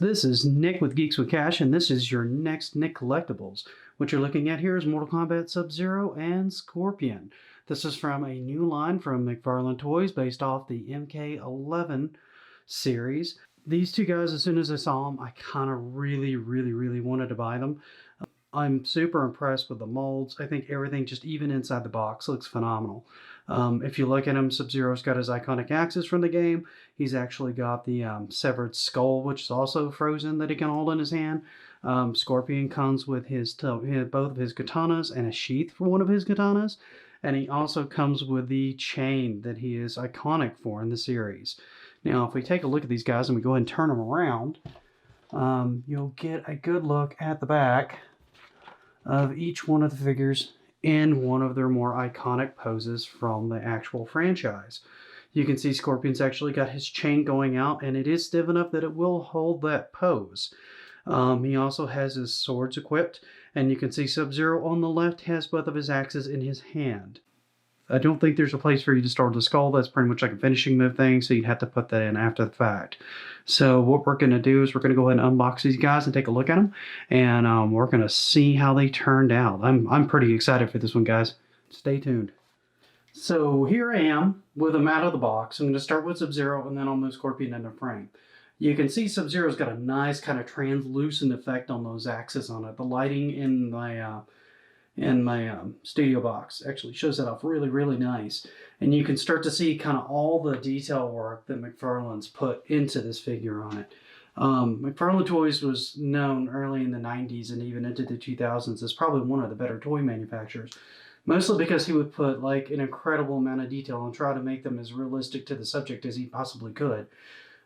This is Nick with Geeks with Cash, and this is your next Nick Collectables. What you're looking at here is Mortal Kombat Sub-Zero and Scorpion. This is from a new line from McFarlane Toys based off the MK11 series. These two guys, as soon as I saw them, I kind of really wanted to buy them. I'm super impressed with the molds. I think everything, just even inside the box, looks phenomenal. If you look at him, Sub-Zero's got his iconic axes from the game. He's actually got the severed skull, which is also frozen, that he can hold in his hand. Scorpion comes with both of his katanas and a sheath for one of his katanas. And he also comes with the chain that he is iconic for in the series. Now, if we take a look at these guys and we go ahead and turn them around, you'll get a good look at the back of each one of the figures in one of their more iconic poses from the actual franchise. You can see Scorpion's actually got his chain going out, and it is stiff enough that it will hold that pose. He also has his swords equipped, and you can see Sub-Zero on the left has both of his axes in his hand. I don't think there's a place for you to store the skull. That's pretty much like a finishing move thing, so you'd have to put that in after the fact. So what we're going to do is we're going to go ahead and unbox these guys and take a look at them, and we're going to see how they turned out. I'm pretty excited for this one, guys. Stay tuned. So here I am with them out of the box. I'm going to start with Sub-Zero, and then I'll move Scorpion into frame. You can see Sub-Zero's got a nice kind of translucent effect on those axes on it. The lighting in my studio box actually shows that off really nice, and you can start to see kind of all the detail work that McFarlane's put into this figure on it. McFarlane Toys was known early in the 90s and even into the 2000s as probably one of the better toy manufacturers, mostly because he would put like an incredible amount of detail and try to make them as realistic to the subject as he possibly could.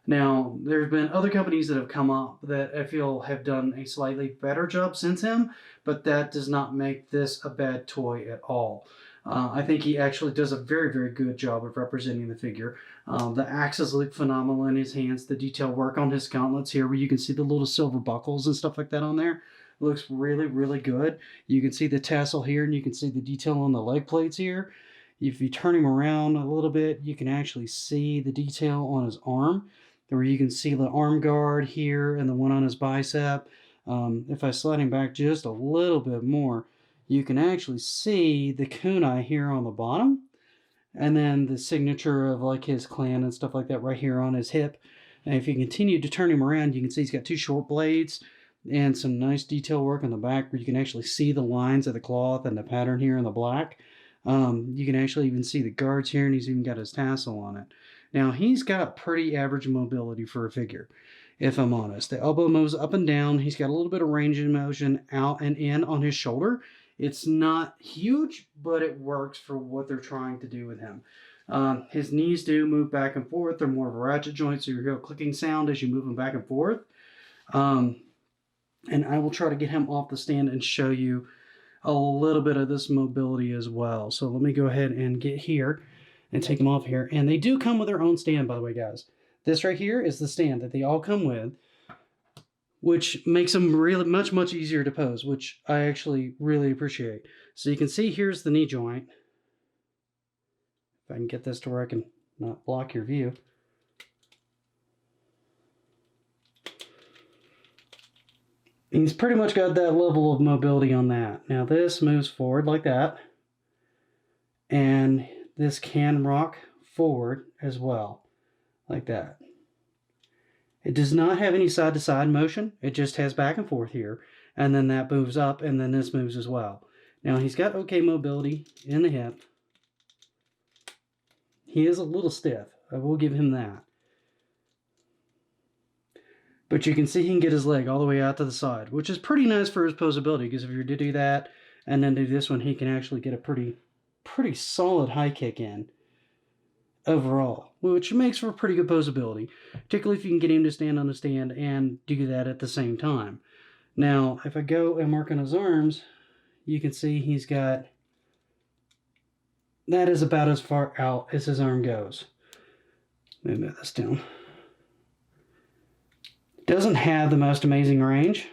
Now, there's been other companies that have come up that I feel have done a slightly better job since him, but that does not make this a bad toy at all. I think he actually does a very good job of representing the figure. The axes look phenomenal in his hands. The detail work on his gauntlets here, where you can see the little silver buckles and stuff like that on there, looks really good. You can see the tassel here, and you can see the detail on the leg plates here. If you turn him around a little bit, you can actually see the detail on his arm, where you can see the arm guard here and the one on his bicep. If I slide him back just a little bit more, you can actually see the kunai here on the bottom, and then the signature of like his clan and stuff like that right here on his hip. And if you continue to turn him around, you can see he's got two short blades and some nice detail work on the back where you can actually see the lines of the cloth and the pattern here in the black. You can actually even see the guards here, and he's even got his tassel on it. Now, he's got pretty average mobility for a figure, if I'm honest. The elbow moves up and down. He's got a little bit of range of motion out and in on his shoulder. It's not huge, but it works for what they're trying to do with him. His knees do move back and forth. They're more of a ratchet joint, so you hear a clicking sound as you move him back and forth. And I will try to get him off the stand and show you a little bit of this mobility as well. So let me go ahead and get here and take them off here. And they do come with their own stand, by the way, guys. This right here is the stand that they all come with, which makes them really much easier to pose, which I actually really appreciate. So you can see here's the knee joint. If I can get this to where I can not block your view. He's pretty much got that level of mobility on that. Now this moves forward like that, and this can rock forward as well, like that. It does not have any side-to-side motion. It just has back and forth here, and then that moves up, and then this moves as well. Now, he's got okay mobility in the hip. He is a little stiff. I will give him that. But you can see he can get his leg all the way out to the side, which is pretty nice for his posability, because if you were to do that and then do this one, he can actually get a pretty solid high kick in overall, which makes for pretty good posability, particularly if you can get him to stand on the stand and do that at the same time. Now, if I go and work on his arms, you can see he's got, that is about as far out as his arm goes. Let me move this down. Doesn't have the most amazing range,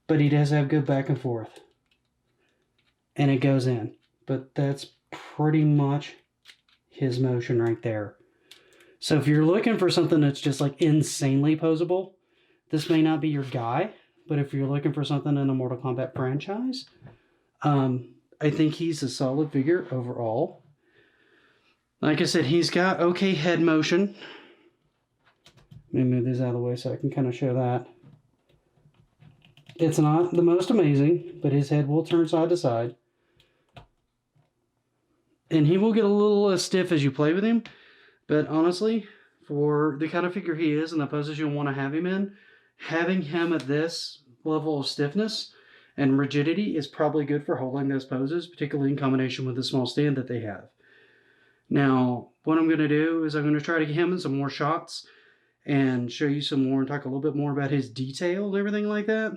but he does have good back and forth. And it goes in. But that's pretty much his motion right there. So if you're looking for something that's just like insanely posable, this may not be your guy, but if you're looking for something in a Mortal Kombat franchise, I think he's a solid figure overall. Like I said, he's got okay head motion. Let me move this out of the way so I can kind of show that. It's not the most amazing, but his head will turn side to side. And he will get a little stiff as you play with him. But honestly, for the kind of figure he is and the poses you'll want to have him in, having him at this level of stiffness and rigidity is probably good for holding those poses, particularly in combination with the small stand that they have. Now, what I'm going to do is I'm going to try to get him in some more shots and show you some more and talk a little bit more about his detail and everything like that,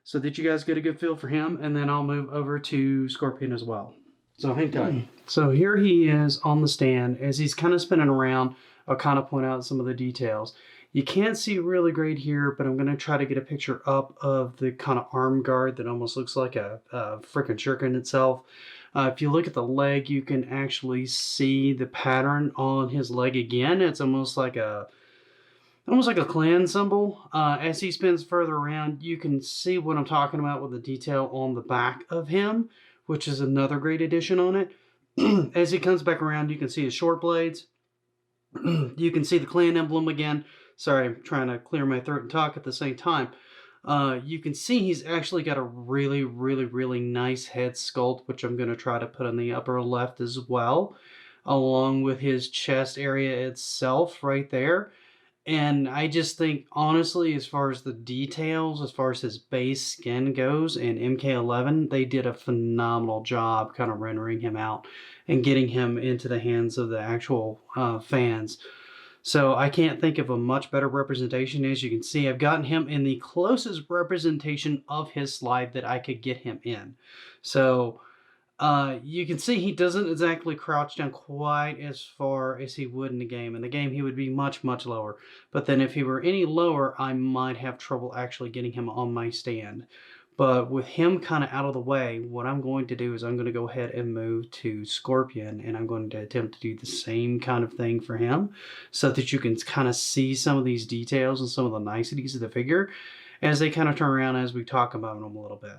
so that you guys get a good feel for him, and then I'll move over to Scorpion as well. So hang tight. So here he is on the stand. As he's kind of spinning around, I'll kind of point out some of the details. You can't see really great here, but I'm going to try to get a picture up of the kind of arm guard that almost looks like a freaking shuriken itself. If you look at the leg, you can actually see the pattern on his leg again. It's almost like a clan symbol. As he spins further around, you can see what I'm talking about with the detail on the back of him, which is another great addition on it. As he comes back around, you can see his short blades. You can see the clan emblem again. Sorry, I'm trying to clear my throat and talk at the same time. You can see he's actually got a really, really, really nice head sculpt, which I'm going to try to put on the upper left as well, along with his chest area itself right there. And I just think, honestly, as far as the details, as far as his base skin goes in MK11, they did a phenomenal job kind of rendering him out and getting him into the hands of the actual fans. So I can't think of a much better representation. As you can see, I've gotten him in the closest representation of his slide that I could get him in. So you can see he doesn't exactly crouch down quite as far as he would in the game. In the game, he would be much, much lower. But then if he were any lower, I might have trouble actually getting him on my stand. But with him kind of out of the way, what I'm going to do is I'm going to go ahead and move to Scorpion, and I'm going to attempt to do the same kind of thing for him so that you can kind of see some of these details and some of the niceties of the figure as they kind of turn around as we talk about them a little bit.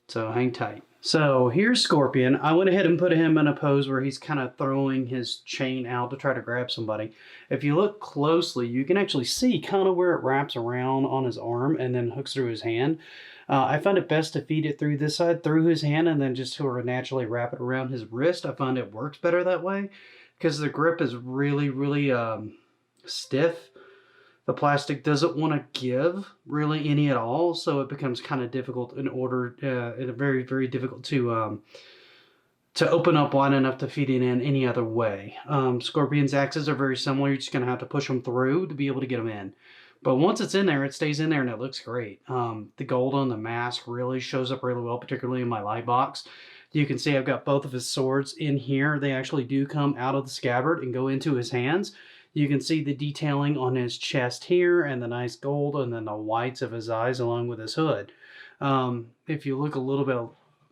So hang tight. So here's Scorpion. I went ahead and put him in a pose where he's kind of throwing his chain out to try to grab somebody. If you look closely, you can actually see kind of where it wraps around on his arm and then hooks through his hand. I find it best to feed it through this side, through his hand, and then just sort of naturally wrap it around his wrist. I find it works better that way because the grip is really, really stiff. The plastic doesn't want to give really any at all, so it becomes kind of difficult in order, very, very difficult to open up wide enough to feed it in any other way. Scorpion's axes are very similar. You're just going to have to push them through to be able to get them in. But once it's in there, it stays in there and it looks great. The gold on the mask really shows up really well, particularly in my light box. You can see I've got both of his swords in here. They actually do come out of the scabbard and go into his hands. You can see the detailing on his chest here and the nice gold and then the whites of his eyes along with his hood. If you look a little bit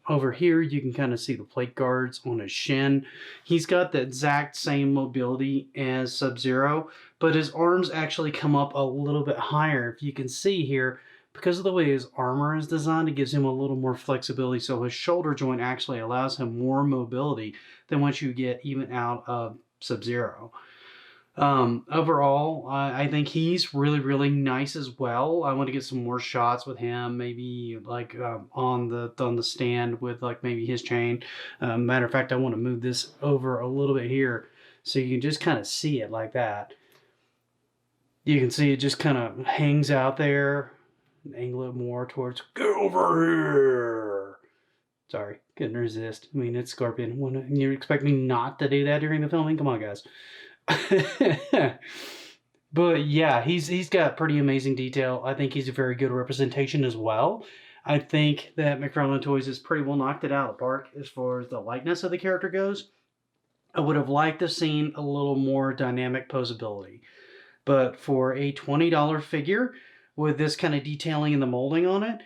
over here, you can kind of see the plate guards on his shin. He's got the exact same mobility as Sub-Zero, but his arms actually come up a little bit higher. If you can see here, because of the way his armor is designed, it gives him a little more flexibility. So his shoulder joint actually allows him more mobility than what you get even out of Sub-Zero. Overall, I think he's really, really nice as well. I want to get some more shots with him, maybe like on the stand with like maybe his chain. Matter of fact, I want to move this over a little bit here so you can just kind of see it like that. You can see it just kind of hangs out there. Angle it more towards, get over here. Sorry, couldn't resist. I mean, it's Scorpion. When you expect me not to do that during the filming? Come on, guys. But yeah, he's got pretty amazing detail. I think he's a very good representation as well. I think that McFarlane Toys has pretty well knocked it out of the park as far as the likeness of the character goes. I would have liked to have seen a little more dynamic posability. But for a $20 figure with this kind of detailing and the molding on it,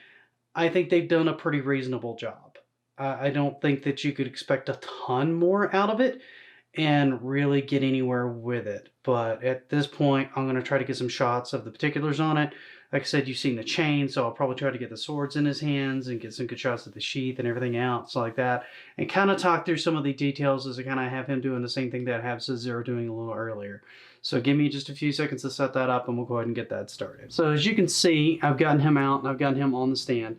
I think they've done a pretty reasonable job. I don't think that you could expect a ton more out of it. and really get anywhere with it. But at this point, I'm going to try to get some shots of the particulars on it. Like I said, you've seen the chain, so I'll probably try to get the swords in his hands and get some good shots of the sheath and everything else like that. And kind of talk through some of the details as I kind of have him doing the same thing that I have Sub-Zero doing a little earlier. So give me just a few seconds to set that up and we'll go ahead and get that started. So as you can see, I've gotten him out and I've gotten him on the stand.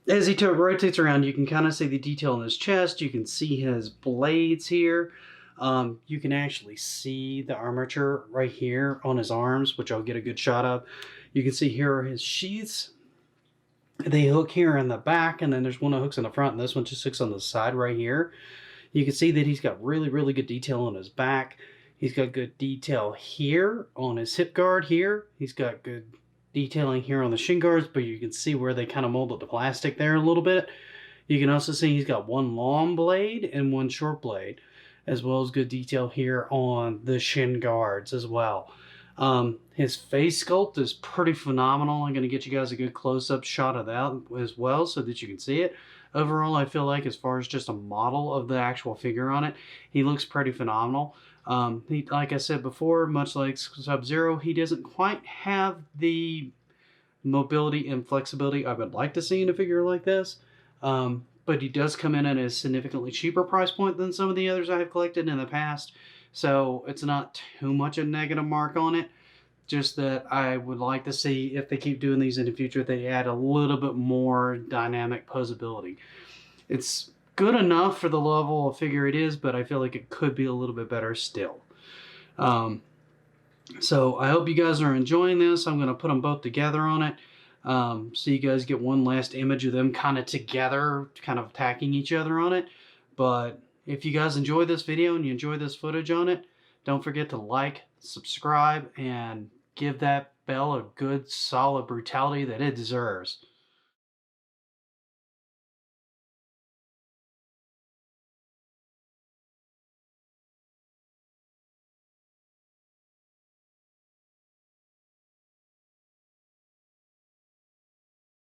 As he rotates around, you can kind of see the detail in his chest. You can see his blades here. You can actually see the armature right here on his arms, which I'll get a good shot of. You can see here are his sheaths. They hook here in the back, and then there's one that hooks in the front, and this one just hooks on the side right here. You can see that he's got really, really good detail on his back. He's got good detail here on his hip guard here. He's got good detailing here on the shin guards, but you can see where they kind of molded the plastic there a little bit. You can also see he's got one long blade and one short blade, as well as good detail here on the shin guards as well. His face sculpt is pretty phenomenal. I'm going to get you guys a good close-up shot of that as well so that you can see it. Overall, I feel like as far as just a model of the actual figure on it, he looks pretty phenomenal. Like I said before, much like Sub-Zero, he doesn't quite have the mobility and flexibility I would like to see in a figure like this. But he does come in at a significantly cheaper price point than some of the others I have collected in the past. So it's not too much a negative mark on it. Just that I would like to see, if they keep doing these in the future, they add a little bit more dynamic posability. It's good enough for the level of figure it is, but I feel like it could be a little bit better still. So I hope you guys are enjoying this. I'm going to put them both together on it. So you guys get one last image of them kind of together, kind of attacking each other on it. But if you guys enjoy this video and you enjoy this footage on it, don't forget to like, subscribe, and give that bell a good solid brutality that it deserves.